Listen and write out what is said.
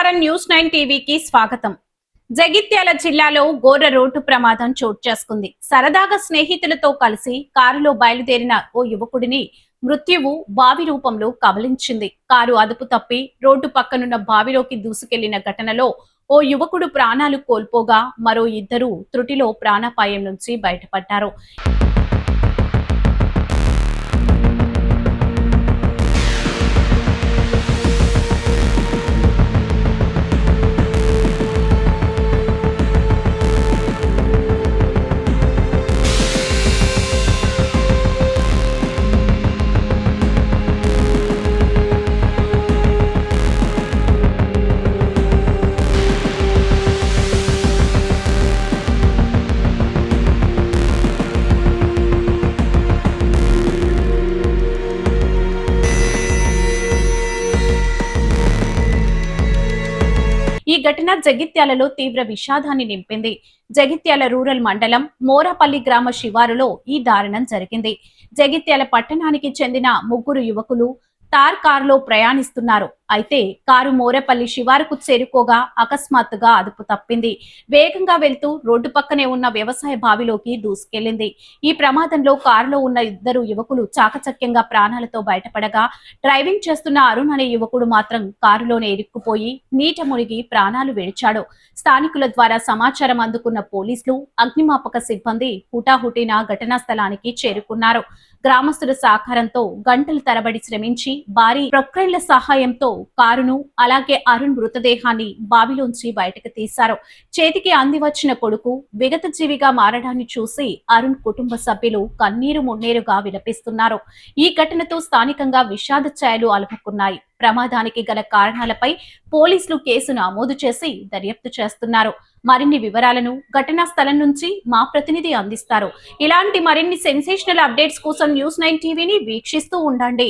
నమస్కారం న్యూస్ 9 టీవీకి స్వాగతం. జగిత్యాల జిల్లాలో ఘోర రోడ్డు ప్రమాదం చోటు చేసుకుంది. సరదాగా స్నేహితులతో కలిసి కారులో బయలుదేరిన ఓ యువకుడిని మృత్యువు బావి రూపంలో కబలించింది. కారు అదుపు తప్పి రోడ్డు పక్కనున్న బావిలోకి దూసుకెళ్లిన ఘటనలో ఓ యువకుడు ప్రాణాలు కోల్పోగా మరో ఇద్దరు త్రుటిలో ప్రాణాపాయం నుంచి బయటపడ్డారు. ఈ ఘటన జగిత్యాలలో తీవ్ర విషాదాన్ని నింపింది. జగిత్యాల రూరల్ మండలం మోరాపల్లి గ్రామ శివారులో ఈ దారుణం జరిగింది. జగిత్యాల పట్టణానికి చెందిన ముగ్గురు యువకులు తార్ కారులో ప్రయాణిస్తున్నారు. అయితే కారు మోరేపల్లి శివారుకు చేరుకోగా అకస్మాత్తుగా అదుపు తప్పింది. వేగంగా వెళ్తూ రోడ్డు పక్కనే ఉన్న వ్యవసాయ బావిలోకి దూసుకెళ్లింది. ఈ ప్రమాదంలో కారులో ఉన్న ఇద్దరు యువకులు చాకచక్యంగా ప్రాణాలతో బయటపడగా డ్రైవింగ్ చేస్తున్న అరుణ్ అనే యువకుడు మాత్రం కారులోనే ఇరుక్కుపోయి నీట మునిగి ప్రాణాలు విడిచాడు. స్థానికుల ద్వారా సమాచారం అందుకున్న పోలీసులు, అగ్నిమాపక సిబ్బంది హుటాహుటిన ఘటనా స్థలానికి చేరుకున్నారు. గ్రామస్తుల సహకారంతో గంటల తరబడి శ్రమించి భారీ ప్రొక్లైన్ల సహాయంతో కారును అలాగే అరుణ్ మృతదేహాన్ని బావిలోంచి బయటకు తీశారు. చేతికి అంది వచ్చిన కొడుకు విగత జీవిగా మారడాన్ని చూసి అరుణ్ కుటుంబ సభ్యులు కన్నీరు మున్నీరుగా విలపిస్తున్నారు. ఈ ఘటనతో స్థానికంగా విషాద ఛాయలు అలుముకున్నాయి. ప్రమాదానికి గల కారణాలపై పోలీసులు కేసు నమోదు చేసి దర్యాప్తు చేస్తున్నారు. మరిన్ని వివరాలను ఘటనా స్థలం నుంచి మా ప్రతినిధి అందిస్తారు. ఇలాంటి మరిన్ని సెన్సేషనల్ అప్డేట్స్ కోసం న్యూస్ 9 టీవీని వీక్షిస్తూ ఉండండి.